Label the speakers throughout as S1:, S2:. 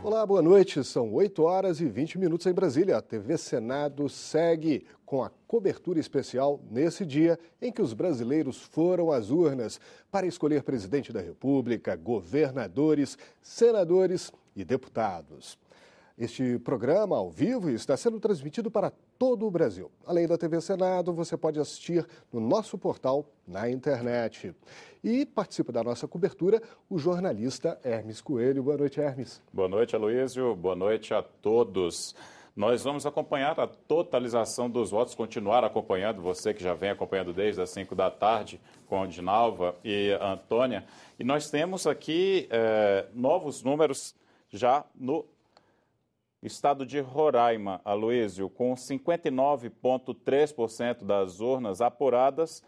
S1: Olá, boa noite. São 8 horas e 20 minutos em Brasília. A TV Senado segue com a cobertura especial nesse dia em que os brasileiros foram às urnas para escolher presidente da República, governadores, senadores e deputados. Este programa ao vivo está sendo transmitido para todo o Brasil. Além da TV Senado, você pode assistir no nosso portal na internet. E participa da nossa cobertura o jornalista Hermes Coelho. Boa noite, Hermes.
S2: Boa noite, Aloísio. Boa noite a todos. Nós vamos acompanhar a totalização dos votos, continuar acompanhando, você que já vem acompanhando desde as 5 da tarde com a Dinalva e a Antônia. E nós temos aqui novos números já no estado de Roraima, Aloísio, com 59,3% das urnas apuradas.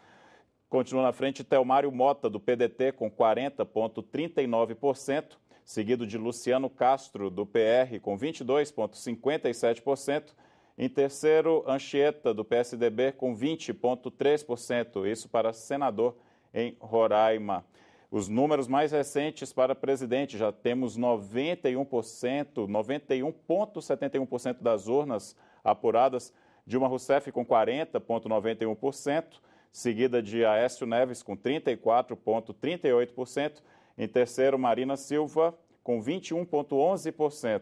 S2: Continua na frente Telmário Mota, do PDT, com 40,39%, seguido de Luciano Castro, do PR, com 22,57%. Em terceiro, Anchieta, do PSDB, com 20,3%, isso para senador em Roraima. Os números mais recentes para presidente, já temos 91,71% das urnas apuradas. Dilma Rousseff com 40,91%, seguida de Aécio Neves com 34,38%. Em terceiro, Marina Silva com 21,11%.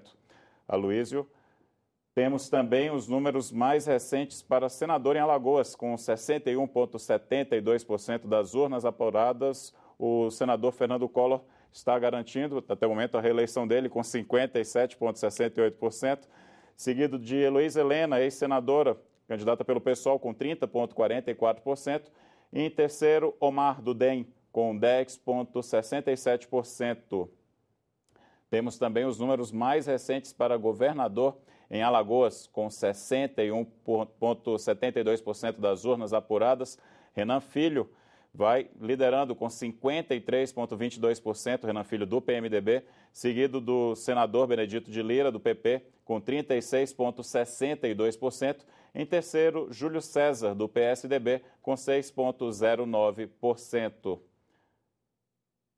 S2: Aloísio, temos também os números mais recentes para senador em Alagoas, com 61,72% das urnas apuradas. O senador Fernando Collor está garantindo, até o momento, a reeleição dele com 57,68%, seguido de Heloísa Helena, ex-senadora, candidata pelo PSOL, com 30,44%. E em terceiro, Omar do DEM, com 10,67%. Temos também os números mais recentes para governador em Alagoas, com 61,72% das urnas apuradas. Renan Filho vai liderando com 53,22%, Renan Filho do PMDB, seguido do senador Benedito de Lira, do PP, com 36,62%. Em terceiro, Júlio César, do PSDB, com 6,09%.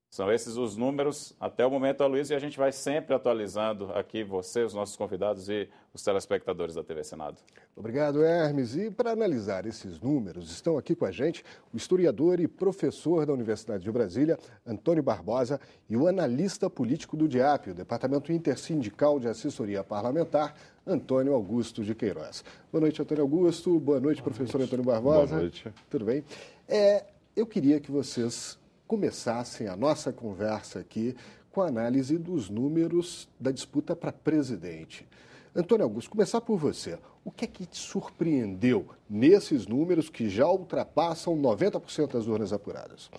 S2: São esses os números até o momento, Aloysio, e a gente vai sempre atualizando aqui você, os nossos convidados e os telespectadores da TV Senado.
S1: Obrigado, Hermes. E para analisar esses números, estão aqui com a gente o historiador e professor da Universidade de Brasília, Antônio Barbosa, e o analista político do DIAP, o Departamento Intersindical de Assessoria Parlamentar, Antônio Augusto de Queiroz. Boa noite, Antônio Augusto. Boa noite, professor Antônio Barbosa.
S3: Boa noite.
S1: Tudo bem? Eu queria que vocês começassem a nossa conversa aqui com a análise dos números da disputa para presidente. Antônio Augusto, começar por você. O que é que te surpreendeu nesses números que já ultrapassam 90% das urnas apuradas?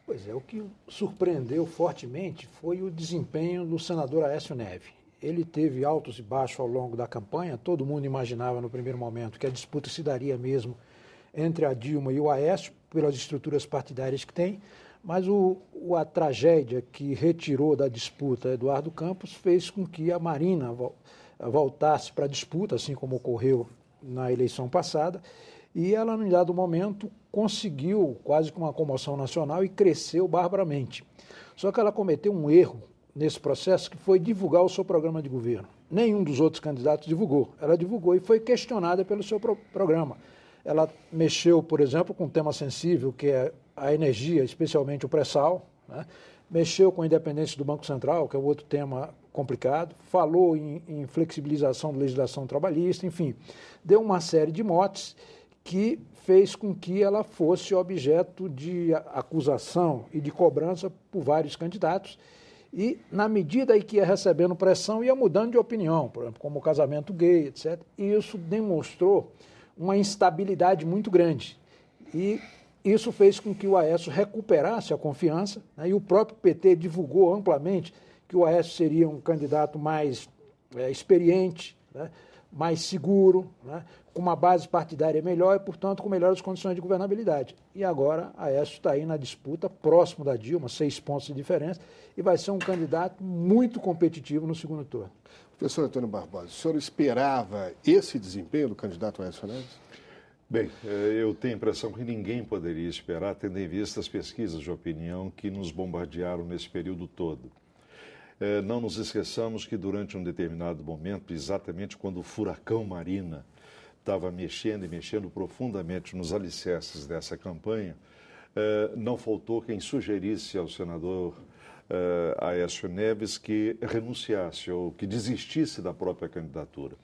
S4: Pois é, o que surpreendeu fortemente foi o desempenho do senador Aécio Neves. Ele teve altos e baixos ao longo da campanha. Todo mundo imaginava no primeiro momento que a disputa se daria mesmo entre a Dilma e o Aécio, pelas estruturas partidárias que tem, mas a tragédia que retirou da disputa Eduardo Campos fez com que a Marina voltasse para a disputa, assim como ocorreu na eleição passada, e ela, em dado momento, conseguiu quase com uma comoção nacional e cresceu barbaramente. Só que ela cometeu um erro nesse processo, que foi divulgar o seu programa de governo. Nenhum dos outros candidatos divulgou. Ela divulgou e foi questionada pelo seu programa. Ela mexeu, por exemplo, com um tema sensível, que é a energia, especialmente o pré-sal, né? Mexeu com a independência do Banco Central, que é outro tema complicado, falou em flexibilização da legislação trabalhista, enfim, deu uma série de motes que fez com que ela fosse objeto de acusação e de cobrança por vários candidatos, e, na medida em que ia recebendo pressão, ia mudando de opinião, por exemplo, como o casamento gay, etc. E isso demonstrou uma instabilidade muito grande. E isso fez com que o Aécio recuperasse a confiança, né? E o próprio PT divulgou amplamente que o Aécio seria um candidato mais experiente, né? Mais seguro, né? Com uma base partidária melhor e, portanto, com melhores condições de governabilidade. E agora Aécio está aí na disputa, próximo da Dilma, 6 pontos de diferença, e vai ser um candidato muito competitivo no segundo turno.
S1: Professor Antônio Barbosa, o senhor esperava esse desempenho do candidato Aécio Neves?
S3: Bem, eu tenho a impressão que ninguém poderia esperar, tendo em vista as pesquisas de opinião que nos bombardearam nesse período todo. Não nos esqueçamos que durante um determinado momento, exatamente quando o furacão Marina estava mexendo e mexendo profundamente nos alicerces dessa campanha, não faltou quem sugerisse ao senador Aécio Neves que renunciasse ou que desistisse da própria candidatura.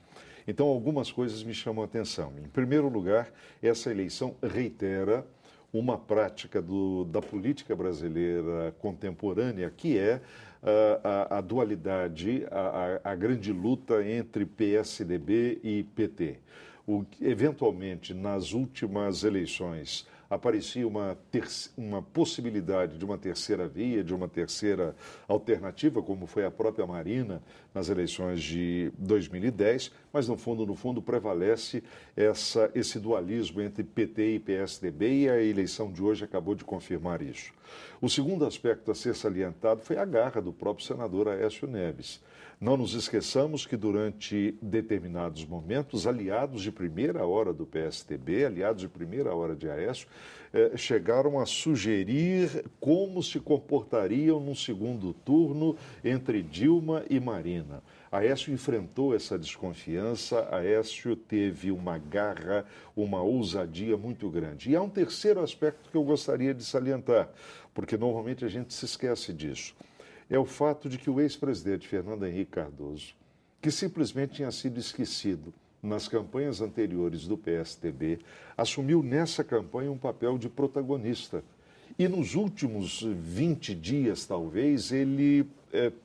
S3: Então, algumas coisas me chamam a atenção. Em primeiro lugar, essa eleição reitera uma prática da política brasileira contemporânea, que é a dualidade, a grande luta entre PSDB e PT. Eventualmente, nas últimas eleições, aparecia uma possibilidade de uma terceira via, de uma terceira alternativa, como foi a própria Marina nas eleições de 2010, mas no fundo prevalece esse dualismo entre PT e PSDB, e a eleição de hoje acabou de confirmar isso. O segundo aspecto a ser salientado foi a garra do próprio senador Aécio Neves. Não nos esqueçamos que durante determinados momentos, aliados de primeira hora do PSDB, aliados de primeira hora de Aécio, chegaram a sugerir como se comportariam num segundo turno entre Dilma e Marina. Aécio enfrentou essa desconfiança, Aécio teve uma garra, uma ousadia muito grande. E há um terceiro aspecto que eu gostaria de salientar, porque normalmente a gente se esquece disso. É o fato de que o ex-presidente Fernando Henrique Cardoso, que simplesmente tinha sido esquecido nas campanhas anteriores do PSDB, assumiu nessa campanha um papel de protagonista. E nos últimos 20 dias, talvez, ele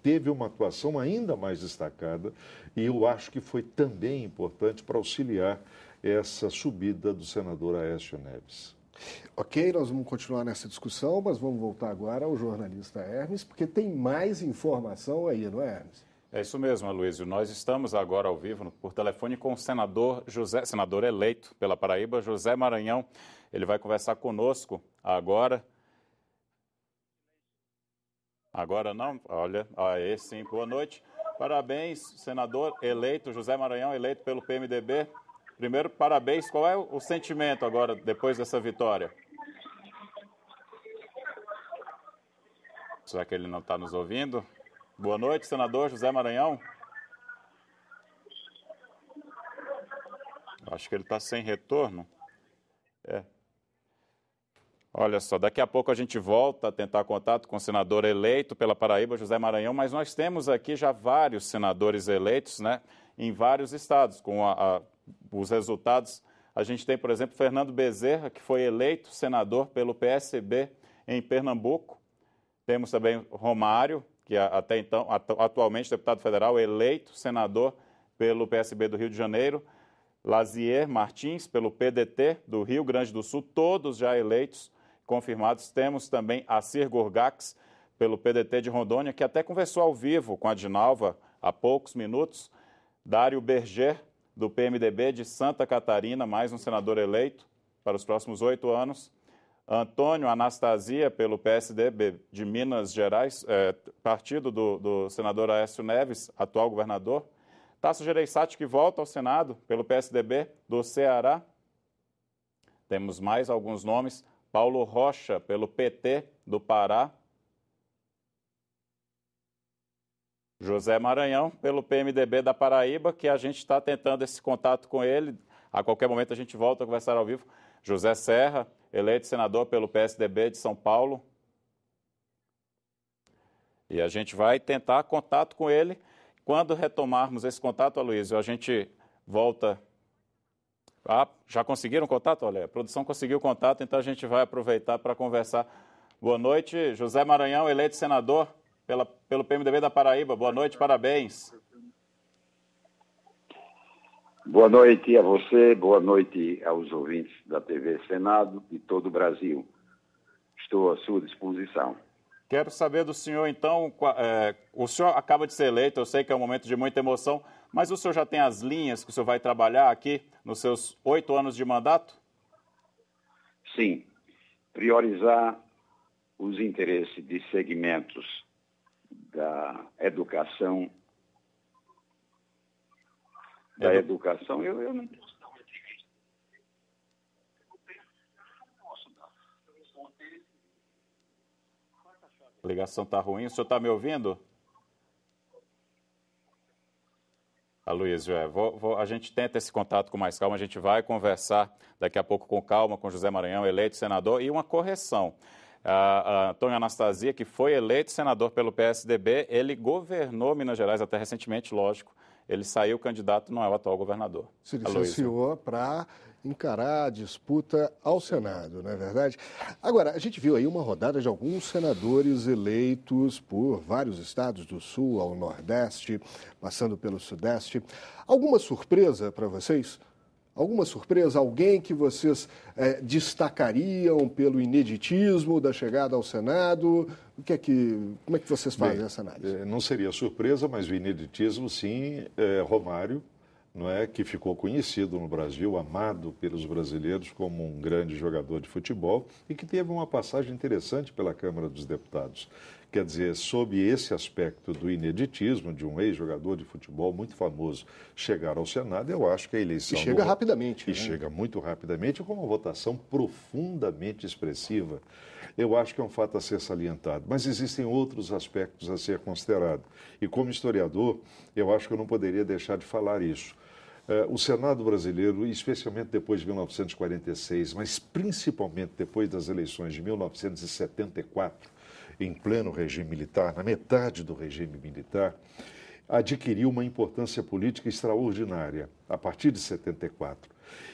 S3: teve uma atuação ainda mais destacada, e eu acho que foi também importante para auxiliar essa subida do senador Aécio Neves.
S1: Ok, nós vamos continuar nessa discussão, mas vamos voltar agora ao jornalista Hermes, porque tem mais informação aí, não é, Hermes?
S2: É isso mesmo, Aloysio. Nós estamos agora ao vivo por telefone com o senador eleito pela Paraíba, José Maranhão. Ele vai conversar conosco agora. Agora não? Olha, aí sim, boa noite. Parabéns, senador eleito, José Maranhão, eleito pelo PMDB. Primeiro, parabéns. Qual é o sentimento agora, depois dessa vitória? Será que ele não está nos ouvindo? Boa noite, senador José Maranhão. Acho que ele está sem retorno. Olha só, daqui a pouco a gente volta a tentar contato com o senador eleito pela Paraíba, José Maranhão, mas nós temos aqui já vários senadores eleitos, né, em vários estados, com os resultados. A gente tem, por exemplo, Fernando Bezerra, que foi eleito senador pelo PSB em Pernambuco. Temos também Romário, que até então, atualmente deputado federal, eleito senador pelo PSB do Rio de Janeiro. Lazier Martins, pelo PDT do Rio Grande do Sul, todos já eleitos, confirmados. Temos também Acir Gorgax, pelo PDT de Rondônia, que até conversou ao vivo com a Dinalva há poucos minutos. Dário Berger, do PMDB de Santa Catarina, mais um senador eleito para os próximos 8 anos. Antônio Anastasia, pelo PSDB de Minas Gerais, partido do senador Aécio Neves, atual governador. Tasso Gereissati, que volta ao Senado pelo PSDB do Ceará. Temos mais alguns nomes. Paulo Rocha, pelo PT do Pará. José Maranhão, pelo PMDB da Paraíba, que a gente está tentando esse contato com ele. A qualquer momento a gente volta a conversar ao vivo. José Serra, eleito senador pelo PSDB de São Paulo. E a gente vai tentar contato com ele. Quando retomarmos esse contato, Aloysio, a gente volta. Já conseguiram contato? Olha, a produção conseguiu contato, então a gente vai aproveitar para conversar. Boa noite, José Maranhão, eleito senador pelo PMDB da Paraíba. Boa noite, parabéns.
S5: Boa noite a você, boa noite aos ouvintes da TV Senado e todo o Brasil. Estou à sua disposição.
S2: Quero saber do senhor, então, o senhor acaba de ser eleito, eu sei que é um momento de muita emoção, mas o senhor já tem as linhas que o senhor vai trabalhar aqui nos seus 8 anos de mandato?
S5: Sim, priorizar os interesses de segmentos da educação. Eu não posso dar uma entrevista.
S2: A ligação está ruim, o senhor está me ouvindo? Aloysio, a gente tenta esse contato com mais calma, a gente vai conversar daqui a pouco com calma com José Maranhão, eleito senador, e uma correção. A Antônio Anastasia, que foi eleito senador pelo PSDB, ele governou Minas Gerais até recentemente, lógico. Ele saiu candidato, não é o atual governador.
S1: Se licenciou para encarar a disputa ao Senado, não é verdade? Agora, a gente viu aí uma rodada de alguns senadores eleitos por vários estados do Sul ao Nordeste, passando pelo Sudeste. Alguma surpresa para vocês? Alguma surpresa? Alguém que vocês destacariam pelo ineditismo da chegada ao Senado? Como é que vocês fazem essa análise?
S3: Não seria surpresa, mas o ineditismo, sim, Romário, não é, que ficou conhecido no Brasil, amado pelos brasileiros como um grande jogador de futebol e que teve uma passagem interessante pela Câmara dos Deputados. Quer dizer, sob esse aspecto do ineditismo de um ex-jogador de futebol muito famoso chegar ao Senado, eu acho que a eleição...
S1: E chega rapidamente.
S3: E chega muito rapidamente, com uma votação profundamente expressiva. Eu acho que é um fato a ser salientado. Mas existem outros aspectos a ser considerado. E como historiador, eu acho que eu não poderia deixar de falar isso. O Senado brasileiro, especialmente depois de 1946, mas principalmente depois das eleições de 1974, em pleno regime militar, na metade do regime militar, adquiriu uma importância política extraordinária a partir de 74.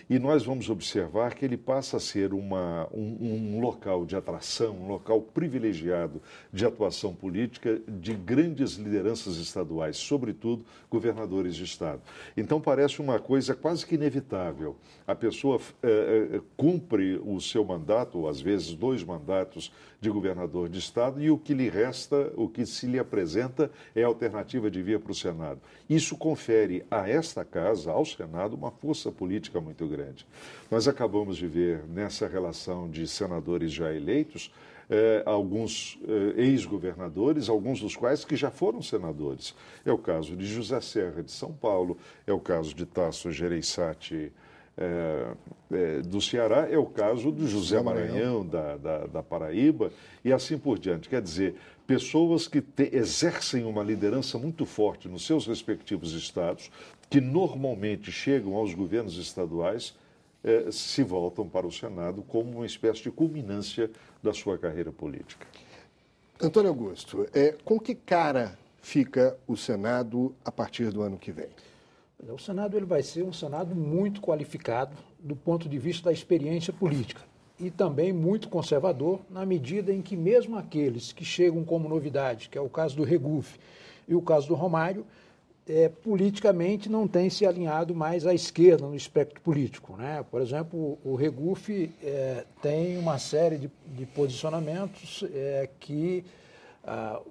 S3: E nós vamos observar que ele passa a ser um local de atração, um local privilegiado de atuação política de grandes lideranças estaduais, sobretudo governadores de estado. Então parece uma coisa quase que inevitável. A pessoa cumpre o seu mandato, ou às vezes 2 mandatos de governador de estado, e o que lhe resta, o que se lhe apresenta é a alternativa de vir para o Senado. Isso confere a esta casa, ao Senado, uma força política muito grande. Nós acabamos de ver nessa relação de senadores já eleitos, alguns ex-governadores, alguns dos quais que já foram senadores. É o caso de José Serra, de São Paulo, é o caso de Tasso Gereissati, do Ceará, é o caso do José Maranhão, da Paraíba, e assim por diante. Quer dizer, pessoas que exercem uma liderança muito forte nos seus respectivos estados, que normalmente chegam aos governos estaduais, se voltam para o Senado como uma espécie de culminância da sua carreira política.
S1: Antônio Augusto, com que cara fica o Senado a partir do ano que vem?
S4: O Senado ele vai ser um Senado muito qualificado do ponto de vista da experiência política e também muito conservador na medida em que mesmo aqueles que chegam como novidade, que é o caso do Regufe e o caso do Romário, politicamente não tem se alinhado mais à esquerda no espectro político, né? Por exemplo, o Regufe tem uma série de posicionamentos que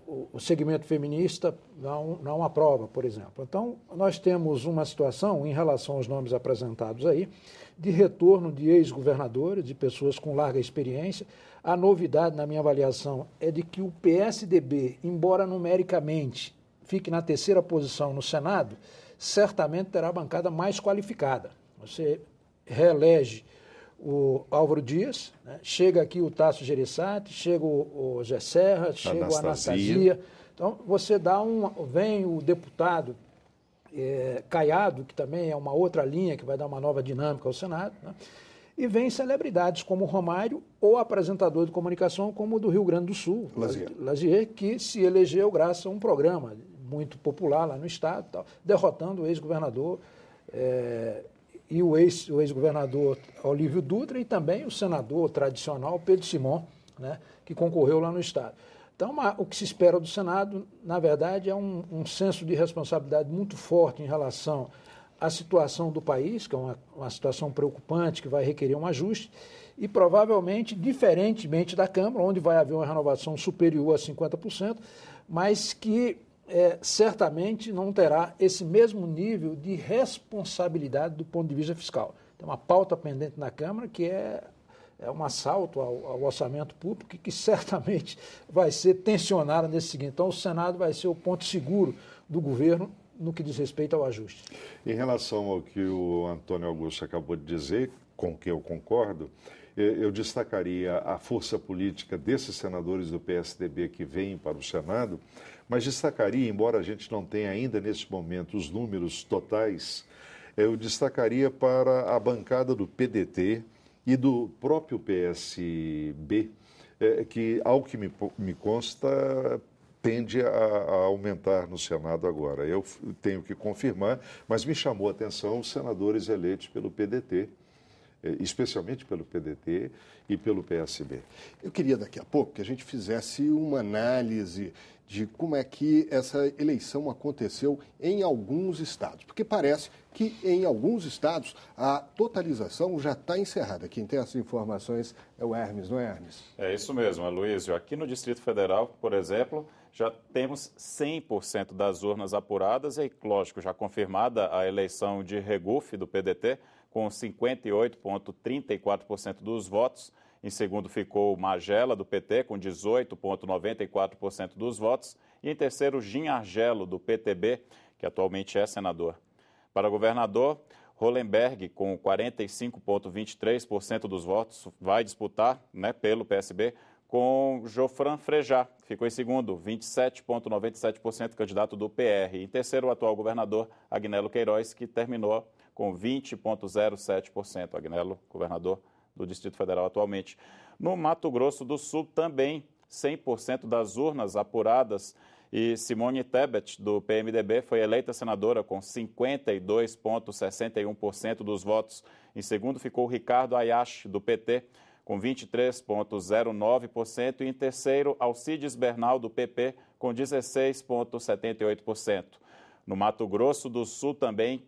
S4: o segmento feminista não aprova, por exemplo. Então, nós temos uma situação, em relação aos nomes apresentados aí, de retorno de ex-governadores, de pessoas com larga experiência. A novidade, na minha avaliação, é de que o PSDB, embora numericamente fique na 3ª posição no Senado, certamente terá a bancada mais qualificada. Você reelege o Álvaro Dias, né? Chega aqui o Tasso Gereissati, chega o José Serra, chega o Anastasia. Então, você vem o deputado Caiado, que também é uma outra linha que vai dar uma nova dinâmica ao Senado, né? E vem celebridades como o Romário ou apresentador de comunicação como o do Rio Grande do Sul, Lazier, que se elegeu graças a um programa muito popular lá no estado, tal, derrotando o ex-governador e o ex-governador Olívio Dutra e também o senador tradicional Pedro Simon, né, que concorreu lá no estado. Então, o que se espera do Senado, na verdade, é um senso de responsabilidade muito forte em relação à situação do país, que é uma situação preocupante, que vai requerer um ajuste, e provavelmente, diferentemente da Câmara, onde vai haver uma renovação superior a 50%, mas que certamente não terá esse mesmo nível de responsabilidade do ponto de vista fiscal. Tem uma pauta pendente na Câmara que é um assalto ao orçamento público que certamente vai ser tensionada nesse seguinte. Então, o Senado vai ser o ponto seguro do governo no que diz respeito ao ajuste.
S3: Em relação ao que o Antônio Augusto acabou de dizer, com que eu concordo, eu destacaria a força política desses senadores do PSDB que vêm para o Senado, Mas destacaria, embora a gente não tenha ainda nesse momento os números totais, eu destacaria para a bancada do PDT e do próprio PSB, que, ao que me consta, tende a aumentar no Senado agora. Eu tenho que confirmar, mas me chamou a atenção os senadores eleitos pelo PDT, especialmente pelo PDT e pelo PSB.
S1: Eu queria daqui a pouco que a gente fizesse uma análise de como é que essa eleição aconteceu em alguns estados, porque parece que em alguns estados a totalização já está encerrada. Quem tem essas informações é o Hermes, não é, Hermes?
S2: É isso mesmo, Aloysio. Aqui no Distrito Federal, por exemplo, já temos 100% das urnas apuradas e, lógico, já confirmada a eleição de Regufe, do PDT, com 58,34% dos votos. Em segundo ficou Magela, do PT, com 18,94% dos votos. E em terceiro, Gin Argelo, do PTB, que atualmente é senador. Para governador, Hollenberg, com 45,23% dos votos, vai disputar, pelo PSB, com Jofran Frejá, que ficou em segundo, 27,97% candidato do PR. Em terceiro, o atual governador Agnello Queiroz, que terminou com 20,07%. Agnello, governador do Distrito Federal atualmente. No Mato Grosso do Sul, também 100% das urnas apuradas e Simone Tebet, do PMDB, foi eleita senadora com 52,61% dos votos. Em segundo ficou Ricardo Ayashi, do PT, com 23,09%. E em terceiro, Alcides Bernal, do PP, com 16,78%. No Mato Grosso do Sul também,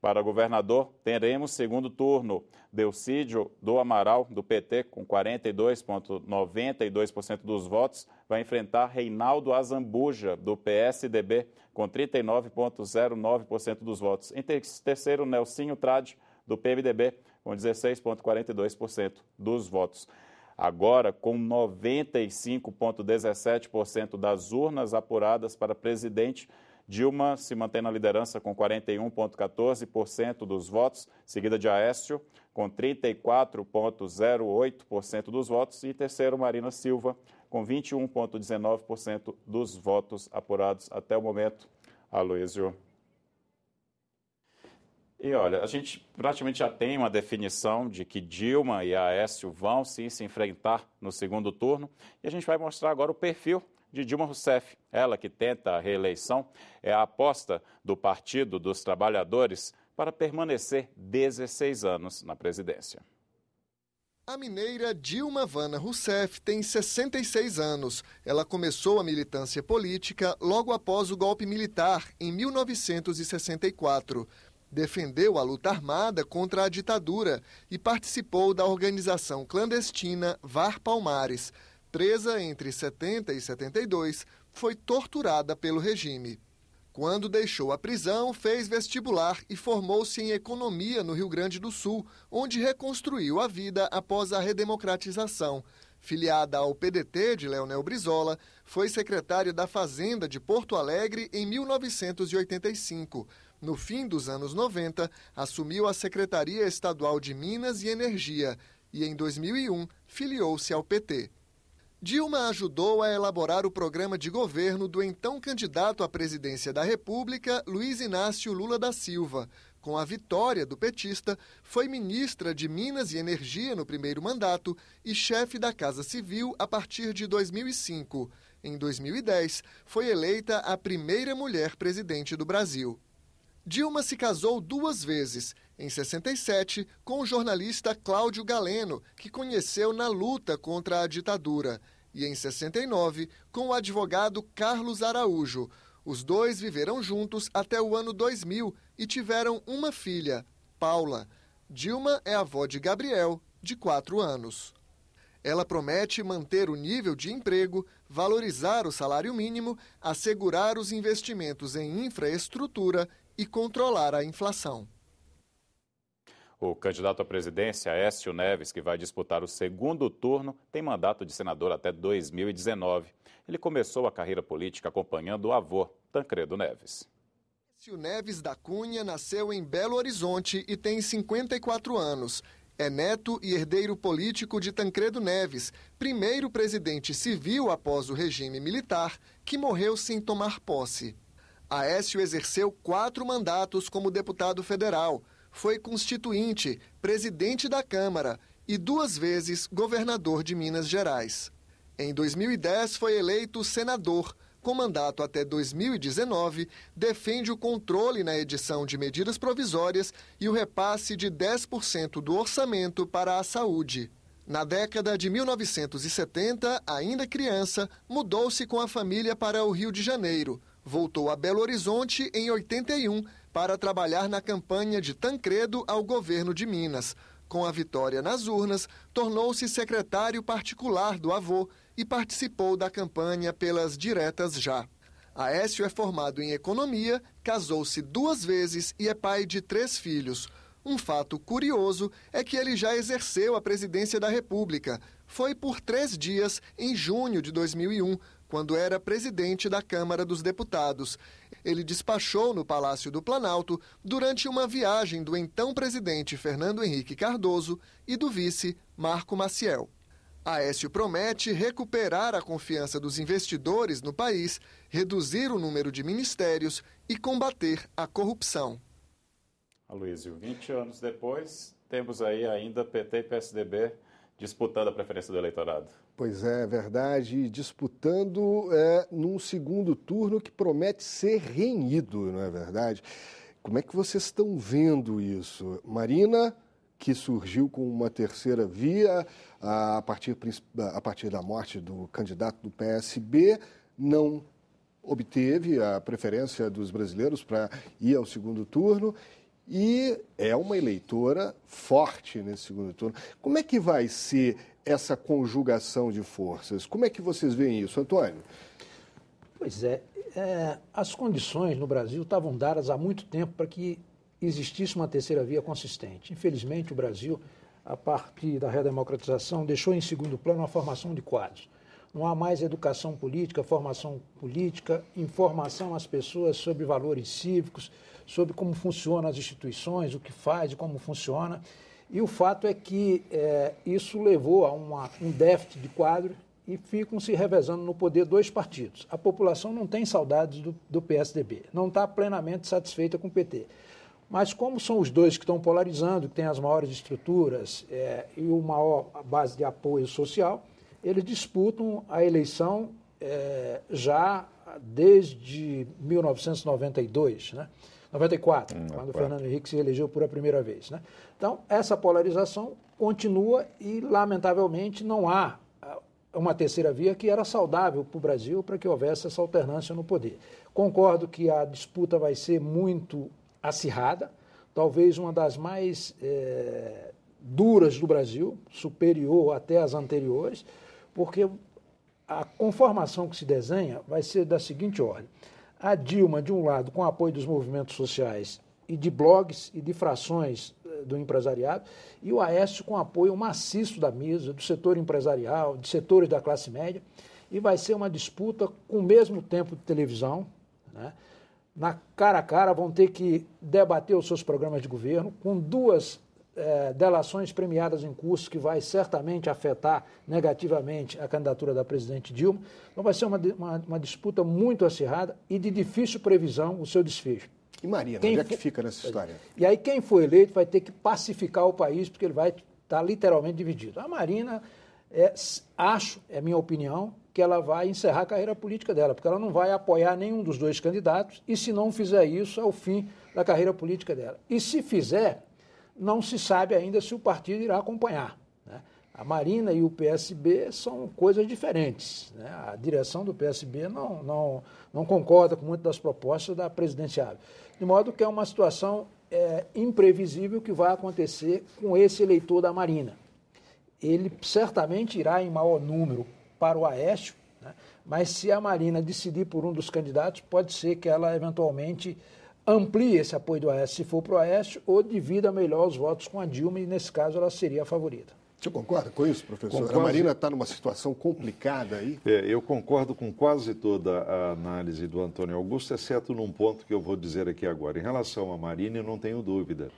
S2: para governador, teremos segundo turno. Delcídio do Amaral, do PT, com 42,92% dos votos, vai enfrentar Reinaldo Azambuja, do PSDB, com 39,09% dos votos. Em terceiro, Nelsinho Trade, do PMDB, com 16,42% dos votos. Agora, com 95,17% das urnas apuradas para presidente, Dilma se mantém na liderança com 41,14% dos votos, seguida de Aécio, com 34,08% dos votos, e terceiro, Marina Silva, com 21,19% dos votos apurados até o momento. Aloysio. E olha, a gente praticamente já tem uma definição de que Dilma e Aécio vão sim se enfrentar no segundo turno, e a gente vai mostrar agora o perfil de Dilma Rousseff, ela que tenta a reeleição, é a aposta do Partido dos Trabalhadores para permanecer 16 anos na presidência.
S6: A mineira Dilma Vana Rousseff tem 66 anos. Ela começou a militância política logo após o golpe militar, em 1964. Defendeu a luta armada contra a ditadura e participou da organização clandestina VAR Palmares. Presa entre 70 e 72, foi torturada pelo regime. Quando deixou a prisão, fez vestibular e formou-se em economia no Rio Grande do Sul, onde reconstruiu a vida após a redemocratização. Filiada ao PDT de Leonel Brizola, foi secretária da Fazenda de Porto Alegre em 1985. No fim dos anos 90, assumiu a Secretaria Estadual de Minas e Energia e, em 2001, filiou-se ao PT. Dilma ajudou a elaborar o programa de governo do então candidato à presidência da República, Luiz Inácio Lula da Silva. Com a vitória do petista, foi ministra de Minas e Energia no primeiro mandato e chefe da Casa Civil a partir de 2005. Em 2010, foi eleita a primeira mulher presidente do Brasil. Dilma se casou 2 vezes, em 67, com o jornalista Cláudio Galeno, que conheceu na luta contra a ditadura, e em 69, com o advogado Carlos Araújo. Os dois viveram juntos até o ano 2000 e tiveram uma filha, Paula. Dilma é avó de Gabriel, de 4 anos. Ela promete manter o nível de emprego, valorizar o salário mínimo, assegurar os investimentos em infraestrutura e controlar a inflação.
S2: O candidato à presidência, Aécio Neves, que vai disputar o segundo turno, tem mandato de senador até 2019. Ele começou a carreira política acompanhando o avô, Tancredo Neves.
S6: Aécio Neves da Cunha nasceu em Belo Horizonte e tem 54 anos. É neto e herdeiro político de Tancredo Neves, primeiro presidente civil após o regime militar, que morreu sem tomar posse. Aécio exerceu 4 mandatos como deputado federal, foi constituinte, presidente da Câmara e 2 vezes governador de Minas Gerais. Em 2010 foi eleito senador, com mandato até 2019, defende o controle na edição de medidas provisórias e o repasse de 10% do orçamento para a saúde. Na década de 1970, ainda criança, mudou-se com a família para o Rio de Janeiro. Voltou a Belo Horizonte em 81 para trabalhar na campanha de Tancredo ao governo de Minas. Com a vitória nas urnas, tornou-se secretário particular do avô e participou da campanha pelas diretas já. Aécio é formado em economia, casou-se 2 vezes e é pai de 3 filhos. Um fato curioso é que ele já exerceu a presidência da República. Foi por 3 dias em junho de 2001, quando era presidente da Câmara dos Deputados. Ele despachou no Palácio do Planalto durante uma viagem do então presidente Fernando Henrique Cardoso e do vice Marco Maciel. Aécio promete recuperar a confiança dos investidores no país, reduzir o número de ministérios e combater a corrupção.
S2: Aloysio, 20 anos depois, temos aí ainda PT e PSDB disputando a preferência do eleitorado.
S1: Pois é, verdade, disputando num segundo turno que promete ser renhido, não é verdade? Como é que vocês estão vendo isso? Marina, que surgiu com uma terceira via a partir da morte do candidato do PSB, não obteve a preferência dos brasileiros para ir ao segundo turno e é uma eleitora forte nesse segundo turno. Como é que vai ser essa conjugação de forças? Como é que vocês veem isso, Antônio?
S4: Pois é, as condições no Brasil estavam dadas há muito tempo para que existisse uma terceira via consistente. Infelizmente, o Brasil, a partir da redemocratização, deixou em segundo plano a formação de quadros. Não há mais educação política, formação política, informação às pessoas sobre valores cívicos, sobre como funcionam as instituições, o que faz e como funciona. E o fato é que isso levou a um déficit de quadro e ficam se revezando no poder 2 partidos. A população não tem saudades do PSDB, não está plenamente satisfeita com o PT. Mas como são os dois que estão polarizando, que têm as maiores estruturas e a maior base de apoio social, eles disputam a eleição já desde 1992, né? 94, quando o Fernando Henrique se elegeu por a primeira vez, né? Então, essa polarização continua e, lamentavelmente, não há uma terceira via que era saudável para o Brasil para que houvesse essa alternância no poder. Concordo que a disputa vai ser muito acirrada, talvez uma das mais duras do Brasil, superior até às anteriores, porque a conformação que se desenha vai ser da seguinte ordem. A Dilma, de um lado, com apoio dos movimentos sociais e de blogs e de frações do empresariado, e o Aécio com apoio maciço da mesa, do setor empresarial, de setores da classe média, e vai ser uma disputa com o mesmo tempo de televisão, né? Na cara a cara vão ter que debater os seus programas de governo, com 2 delações premiadas em curso, que vai certamente afetar negativamente a candidatura da presidente Dilma. Então vai ser uma disputa muito acirrada e de difícil previsão o seu desfecho.
S1: E Marina, onde é que fica nessa história?
S4: E aí quem for eleito vai ter que pacificar o país, porque ele vai estar literalmente dividido. A Marina, é minha opinião, que ela vai encerrar a carreira política dela, porque ela não vai apoiar nenhum dos 2 candidatos, e se não fizer isso, é o fim da carreira política dela. E se fizer, não se sabe ainda se o partido irá acompanhar, né? A Marina e o PSB são coisas diferentes, né? A direção do PSB não concorda com muitas das propostas da presidenciável. De modo que é uma situação imprevisível que vai acontecer com esse eleitor da Marina. Ele certamente irá em maior número para o Aécio, né? Mas se a Marina decidir por um dos candidatos, pode ser que ela eventualmente amplie esse apoio do Aécio, se for para o Aécio, ou divida melhor os votos com a Dilma, e nesse caso ela seria a favorita.
S1: Você concorda com isso, professor?
S3: Concordo.
S1: A Marina está numa situação complicada aí?
S3: Eu concordo com quase toda a análise do Antônio Augusto, exceto num ponto que eu vou dizer aqui agora. Em relação à Marina, eu não tenho dúvida.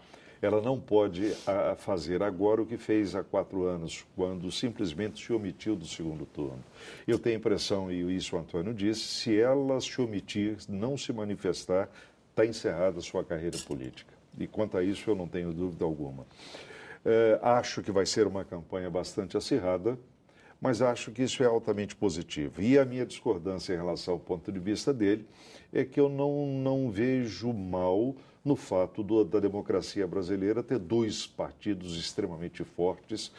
S3: Ela não pode fazer agora o que fez há 4 anos, quando simplesmente se omitiu do segundo turno. Eu tenho a impressão, e isso o Antônio disse, se ela se omitir, não se manifestar, está encerrada a sua carreira política. E quanto a isso, eu não tenho dúvida alguma. Acho que vai ser uma campanha bastante acirrada, mas acho que isso é altamente positivo. E a minha discordância em relação ao ponto de vista dele é que eu não vejo mal no fato da democracia brasileira ter 2 partidos extremamente fortes,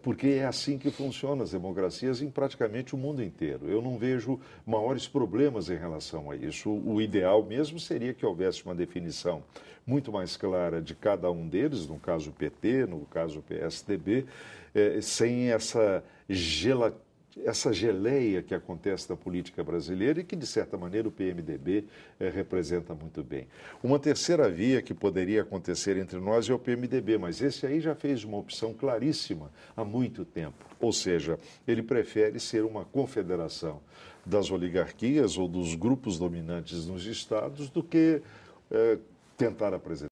S3: porque é assim que funcionam as democracias em praticamente o mundo inteiro. Eu não vejo maiores problemas em relação a isso. O ideal mesmo seria que houvesse uma definição muito mais clara de cada um deles, no caso o PT, no caso o PSDB, sem essa geleia que acontece na política brasileira e que, de certa maneira, o PMDB representa muito bem. Uma terceira via que poderia acontecer entre nós é o PMDB, mas esse aí já fez uma opção claríssima há muito tempo. Ou seja, ele prefere ser uma confederação das oligarquias ou dos grupos dominantes nos estados do que tentar apresentar